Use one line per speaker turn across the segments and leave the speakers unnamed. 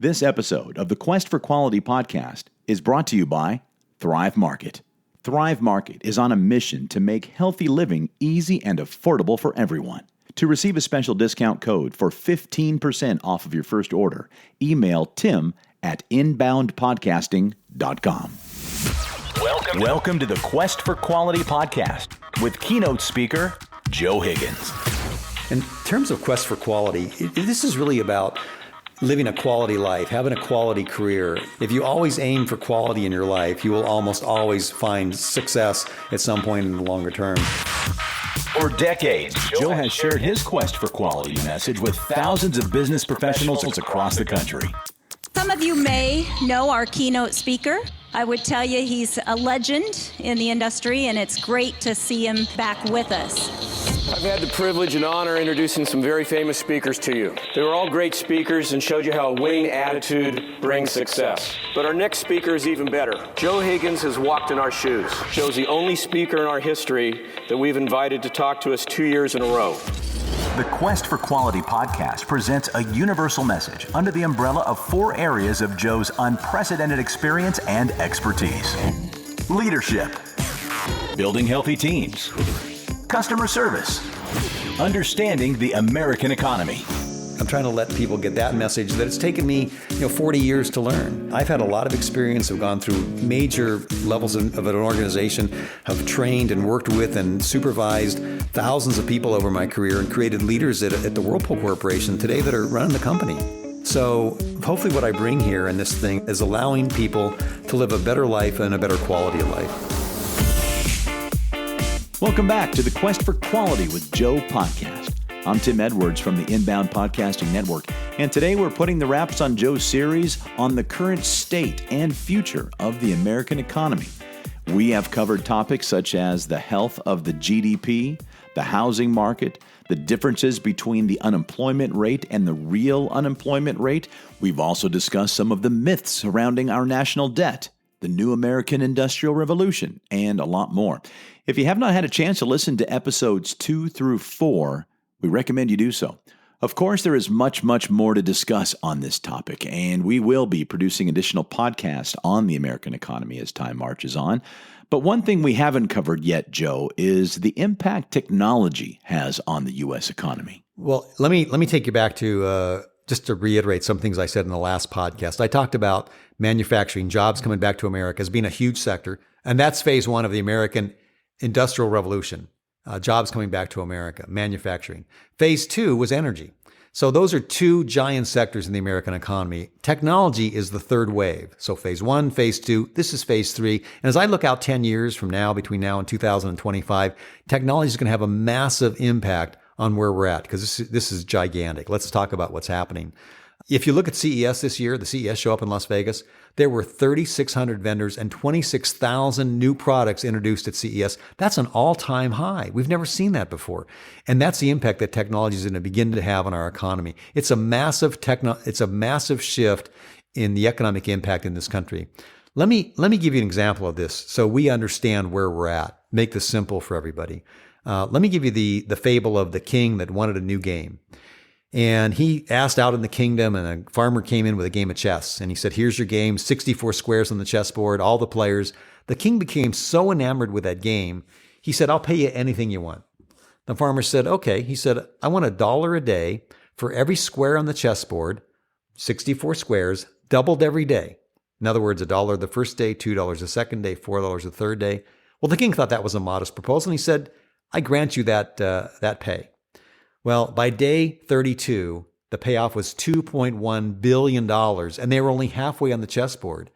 This episode of the Quest for Quality podcast is brought to you by Thrive Market. Thrive Market is on a mission to make healthy living easy and affordable for everyone. To receive a special discount code for 15% off of your first order, email Tim at inboundpodcasting.com. Welcome to the Quest for Quality podcast with keynote speaker Joe Higgins.
In terms of Quest for Quality, this is really about living a quality life, having a quality career. If you always aim for quality in your life, you will almost always find success at some point in the longer term.
For decades, Joe has shared his quest for quality message with thousands of business professionals across the country.
Some of you may know our keynote speaker. I would tell you he's a legend in the industry, and it's great to see him back with us.
I've had the privilege and honor introducing some very famous speakers to you. They were all great speakers and showed you how a winning attitude brings success. But our next speaker is even better. Joe Higgins has walked in our shoes. Joe's the only speaker in our history that we've invited to talk to us 2 years in a row.
The Quest for Quality podcast presents a universal message under the umbrella of 4 areas of Joe's unprecedented experience and expertise. Leadership, building healthy teams, customer service, understanding the American economy.
I'm trying to let people get that message that it's taken me 40 years to learn. I've had a lot of experience. I've gone through major levels of an organization, have trained and worked with and supervised thousands of people over my career and created leaders at the Whirlpool Corporation today that are running the company. So hopefully what I bring here in this thing is allowing people to live a better life and a better quality of life.
Welcome back to the Quest for Quality with Joe podcast. I'm Tim Edwards from the Inbound Podcasting Network, and today we're putting the wraps on Joe's series on the current state and future of the American economy. We have covered topics such as the health of the GDP, the housing market, the differences between the unemployment rate and the real unemployment rate. We've also discussed some of the myths surrounding our national debt, the new American Industrial Revolution, and a lot more. If you have not had a chance to listen to episodes 2 through 4, we recommend you do so. Of course, there is much, much more to discuss on this topic, and we will be producing additional podcasts on the American economy as time marches on. But one thing we haven't covered yet, Joe, is the impact technology has on the U.S. economy.
Well, let me take you back to just to reiterate some things I said in the last podcast. I talked about manufacturing, jobs coming back to America as being a huge sector, and that's phase 1 of the American Industrial Revolution. Jobs coming back to America, manufacturing. Phase 2 was energy. So those are 2 giant sectors in the American economy. Technology is the third wave. So phase 1, phase 2, this is phase 3. And as I look out 10 years from now, between now and 2025, technology is going to have a massive impact on where we're at, because this is gigantic. Let's talk about what's happening. If you look at CES this year, the CES show up in Las Vegas, there were 3,600 vendors and 26,000 new products introduced at CES. That's an all-time high. We've never seen that before. And that's the impact that technology is going to begin to have on our economy. It's a massive shift in the economic impact in this country. Let me give you an example of this so we understand where we're at. Make this simple for everybody. Let me give you the fable of the king that wanted a new game. And he asked out in the kingdom, and a farmer came in with a game of chess. And he said, here's your game, 64 squares on the chessboard, all the players. The king became so enamored with that game, he said, I'll pay you anything you want. The farmer said, okay. He said, I want $1 a day for every square on the chessboard, 64 squares, doubled every day. In other words, $1 the first day, $2 the second day, $4 the third day. Well, the king thought that was a modest proposal, and he said, I grant you that pay. Well, by day 32, the payoff was $2.1 billion, and they were only halfway on the chessboard.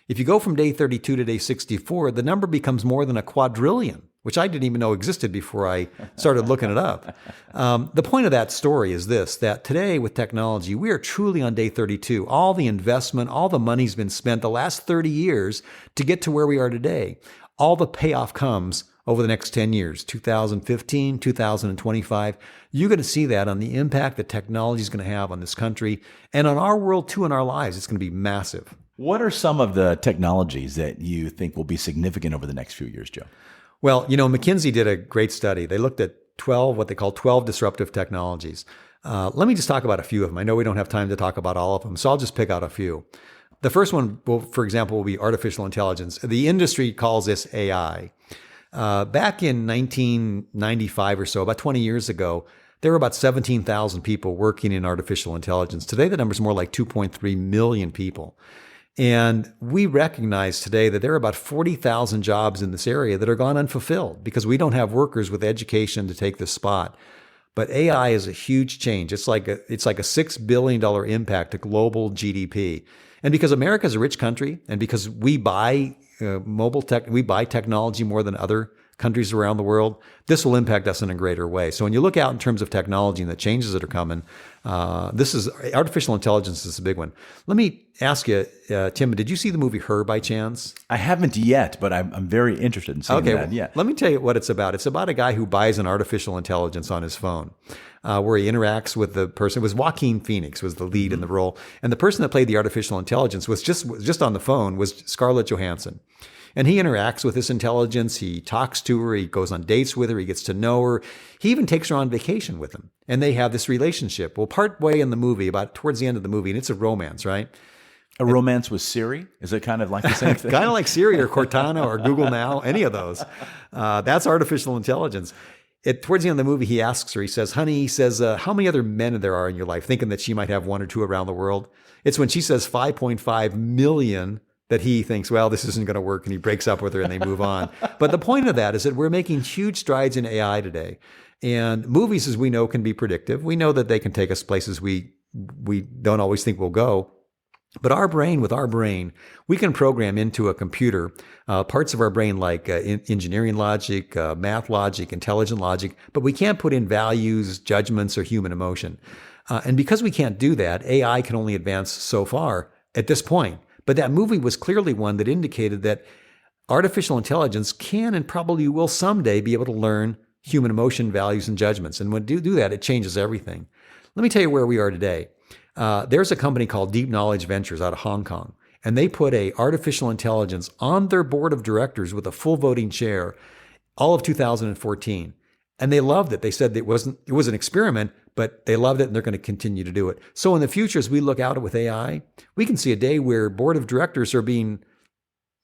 If you go from day 32 to day 64, the number becomes more than a quadrillion, which I didn't even know existed before I started looking it up. The point of that story is this, that today with technology, we are truly on day 32. All the investment, all the money's been spent the last 30 years to get to where we are today. All the payoff comes over the next 10 years, 2015, 2025. You're going to see that on the impact that technology is going to have on this country and on our world too, in our lives. It's going to be massive.
What are some of the technologies that you think will be significant over the next few years, Joe?
Well, McKinsey did a great study. They looked at what they call 12 disruptive technologies. Let me just talk about a few of them. I know we don't have time to talk about all of them, so I'll just pick out a few. The first one, for example, will be artificial intelligence. The industry calls this AI. Back in 1995 or so, about 20 years ago, there were about 17,000 people working in artificial intelligence. Today, the number is more like 2.3 million people. And we recognize today that there are about 40,000 jobs in this area that are gone unfulfilled because we don't have workers with education to take this spot. But AI is a huge change. It's like a $6 billion impact to global GDP. And because America is a rich country, and because we buy we buy technology more than other countries around the world, this will impact us in a greater way. So when you look out in terms of technology and the changes that are coming, artificial intelligence is a big one. Let me ask you, Tim, did you see the movie Her by chance?
I haven't yet, but I'm very interested in seeing that.
Well,
yeah.
Let me tell you what it's about. It's about a guy who buys an artificial intelligence on his phone, where he interacts with the person. It was Joaquin Phoenix was the lead in the role, and the person that played the artificial intelligence was just on the phone was Scarlett Johansson. And he interacts with this intelligence. He talks to her. He goes on dates with her. He gets to know her. He even takes her on vacation with him. And they have this relationship. Well, part way in the movie, about towards the end of the movie, and it's a romance, right?
A romance with Siri? Is it kind of like the same thing?
Kind of like Siri or Cortana or Google Now, any of those. That's artificial intelligence. Towards the end of the movie, he asks her, he says, honey, how many other men there are in your life, thinking that she might have one or two around the world? It's when she says 5.5 million that he thinks, well, this isn't going to work, and he breaks up with her and they move on. But the point of that is that we're making huge strides in AI today. And movies, as we know, can be predictive. We know that they can take us places we don't always think we'll go. But with our brain, we can program into a computer parts of our brain like engineering logic, math logic, intelligent logic, but we can't put in values, judgments, or human emotion. And because we can't do that, AI can only advance so far at this point. But that movie was clearly one that indicated that artificial intelligence can and probably will someday be able to learn human emotion, values, and judgments. And when you do that, it changes everything. Let me tell you where we are today. There's a company called Deep Knowledge Ventures out of Hong Kong, and they put a artificial intelligence on their board of directors with a full voting share all of 2014. And they loved it. They said it was an experiment, but they loved it and they're going to continue to do it. So in the future, as we look out with AI, we can see a day where board of directors are being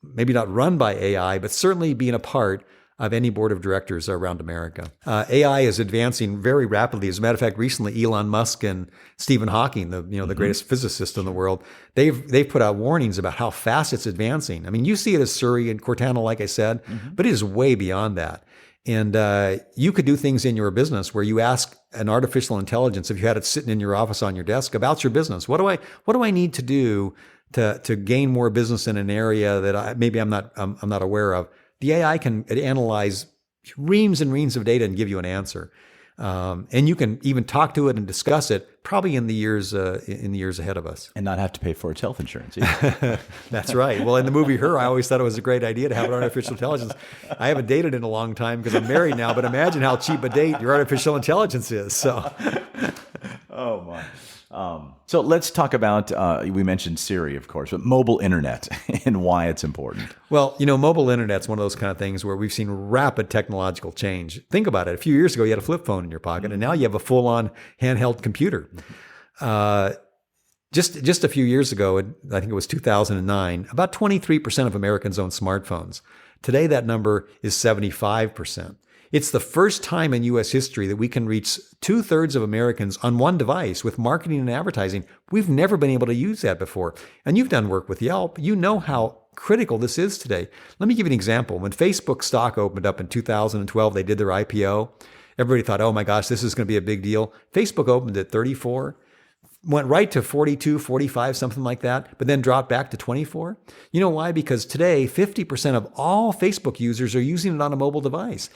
maybe not run by AI, but certainly being a part of any board of directors around America. AI is advancing very rapidly. As a matter of fact, recently Elon Musk and Stephen Hawking, the greatest physicist in the world, they've put out warnings about how fast it's advancing. I mean, you see it as Siri and Cortana, like I said, but it is way beyond that. And you could do things in your business where you ask an artificial intelligence, if you had it sitting in your office on your desk, about your business. What do I need to do to gain more business in an area that I'm not aware of? The AI can analyze reams and reams of data and give you an answer. And you can even talk to it and discuss it probably in the years ahead of us.
And not have to pay for its health insurance either.
That's right. Well, in the movie Her, I always thought it was a great idea to have an artificial intelligence. I haven't dated in a long time because I'm married now, but imagine how cheap a date your artificial intelligence is. So,
oh my. So let's talk about, we mentioned Siri, of course, but mobile internet and why it's important.
Well, mobile internet's one of those kind of things where we've seen rapid technological change. Think about it. A few years ago, you had a flip phone in your pocket, and now you have a full-on handheld computer. Just a few years ago, I think it was 2009, about 23% of Americans own smartphones. Today, that number is 75%. It's the first time in U.S. history that we can reach 2/3 of Americans on one device with marketing and advertising. We've never been able to use that before. And you've done work with Yelp. You know how critical this is today. Let me give you an example. When Facebook stock opened up in 2012, they did their IPO. Everybody thought, oh my gosh, this is going to be a big deal. Facebook opened at 34, went right to 42, 45, something like that, but then dropped back to 24. You know why? Because today, 50% of all Facebook users are using it on a mobile device.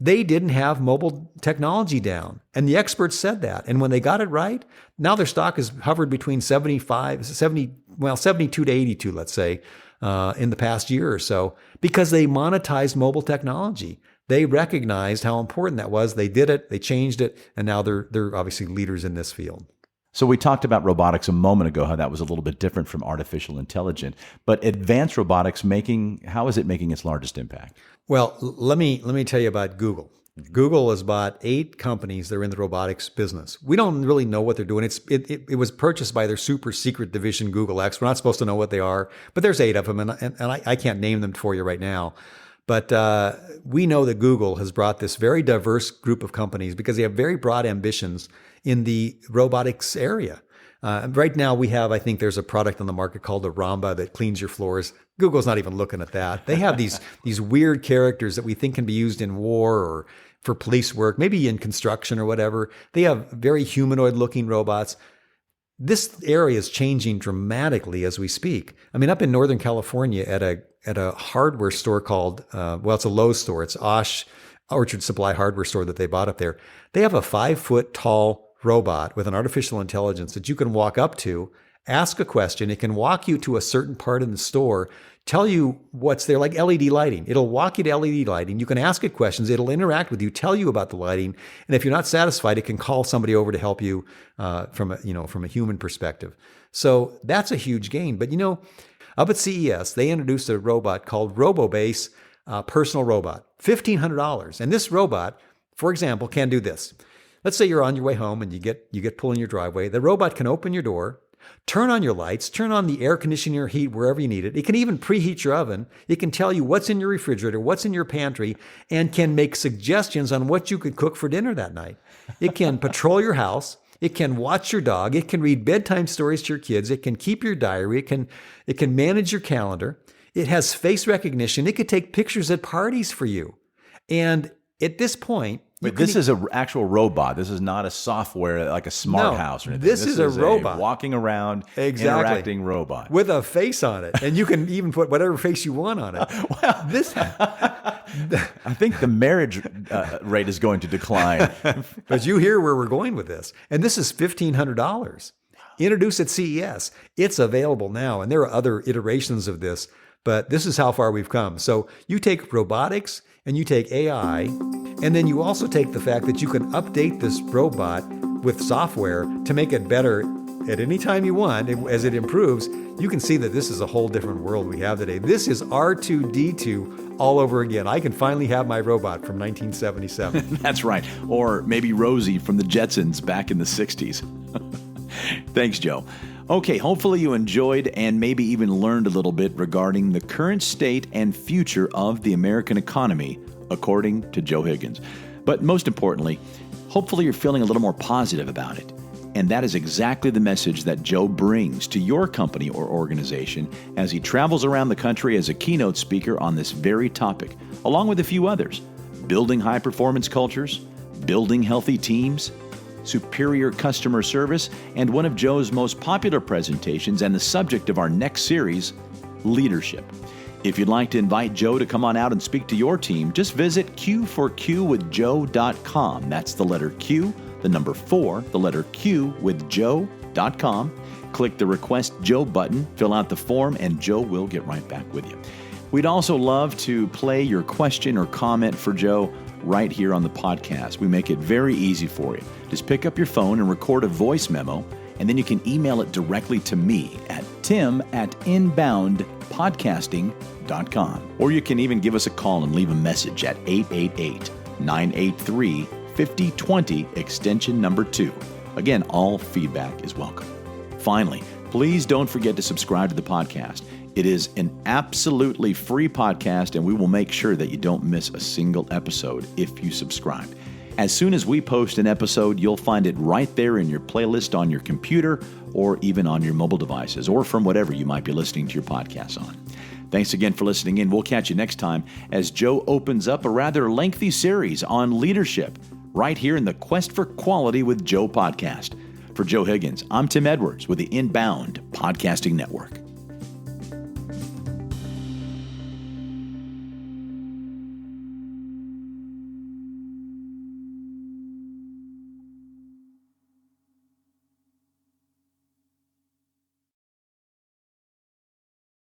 They didn't have mobile technology down. And the experts said that. And when they got it right, now their stock has hovered between 72 to 82, let's say, in the past year or so, because they monetized mobile technology. They recognized how important that was. They did it, they changed it, and now they're obviously leaders in this field.
So we talked about robotics a moment ago, how that was a little bit different from artificial intelligence. But advanced robotics how is it making its largest impact?
Well, let me tell you about Google. Google has bought 8 companies that are in the robotics business. We don't really know what they're doing. It was purchased by their super secret division, Google X. We're not supposed to know what they are, but there's 8 of them, and I can't name them for you right now. But we know that Google has brought this very diverse group of companies because they have very broad ambitions in the robotics area. Right now I think there's a product on the market called the Ramba that cleans your floors. Google's not even looking at that. They have these weird characters that we think can be used in war or for police work, maybe in construction or whatever. They have very humanoid looking robots. This area is changing dramatically as we speak. I mean, up in Northern California at a hardware store called, it's a Lowe's store. It's Osh Orchard Supply hardware store that they bought up there. They have a 5-foot tall robot with an artificial intelligence that you can walk up to, ask a question. It can walk you to a certain part in the store, tell you what's there, like LED lighting. It'll walk you to LED lighting. You can ask it questions. It'll interact with you, tell you about the lighting. And if you're not satisfied, it can call somebody over to help you from a human perspective. So that's a huge gain. But up at CES, they introduced a robot called RoboBase Personal Robot, $1,500. And this robot, for example, can do this. Let's say you're on your way home and you get pulled in your driveway. The robot can open your door, turn on your lights, turn on the air conditioner heat wherever you need it. It can even preheat your oven. It can tell you what's in your refrigerator, what's in your pantry, and can make suggestions on what you could cook for dinner that night. It can patrol your house. It can watch your dog. It can read bedtime stories to your kids. It can keep your diary. It can manage your calendar. It has face recognition. It could take pictures at parties for you. And at this point,
But this is an actual robot. This is not a software like a smart house or anything.
This is a robot.
Walking around, interacting robot.
With a face on it. And you can even put whatever face you want on it.
Well, I think the marriage rate is going to decline.
But you hear where we're going with this. And this is $1,500. Introduced at CES. It's available now. And there are other iterations of this. But this is how far we've come. So you take robotics and you take AI, and then you also take the fact that you can update this robot with software to make it better at any time you want. As it improves, you can see that this is a whole different world we have today. This is R2-D2 all over again. I can finally have my robot from 1977.
That's right. Or maybe Rosie from the Jetsons back in the 60s. Thanks, Joe. Okay, hopefully you enjoyed and maybe even learned a little bit regarding the current state and future of the American economy, according to Joe Higgins. But most importantly, hopefully you're feeling a little more positive about it. And that is exactly the message that Joe brings to your company or organization as he travels around the country as a keynote speaker on this very topic, along with a few others: building high-performance cultures, building healthy teams, superior customer service, and one of Joe's most popular presentations and the subject of our next series, leadership. If you'd like to invite Joe to come on out and speak to your team, just visit q4qwithjoe.com. That's the letter Q, the number 4, the letter Q with Joe.com. Click the Request Joe button, fill out the form, and Joe will get right back with you. We'd also love to play your question or comment for Joe right here on the podcast. We make it very easy for you. Just pick up your phone and record a voice memo, and then you can email it directly to me at tim@inboundpodcasting.com. Or you can even give us a call and leave a message at 888-983-5020, extension number 2. Again, all feedback is welcome. Finally, please don't forget to subscribe to the podcast. It is an absolutely free podcast, and we will make sure that you don't miss a single episode if you subscribe. As soon as we post an episode, you'll find it right there in your playlist on your computer or even on your mobile devices or from whatever you might be listening to your podcasts on. Thanks again for listening in. We'll catch you next time as Joe opens up a rather lengthy series on leadership right here in the Quest for Quality with Joe podcast. For Joe Higgins, I'm Tim Edwards with the Inbound Podcasting Network.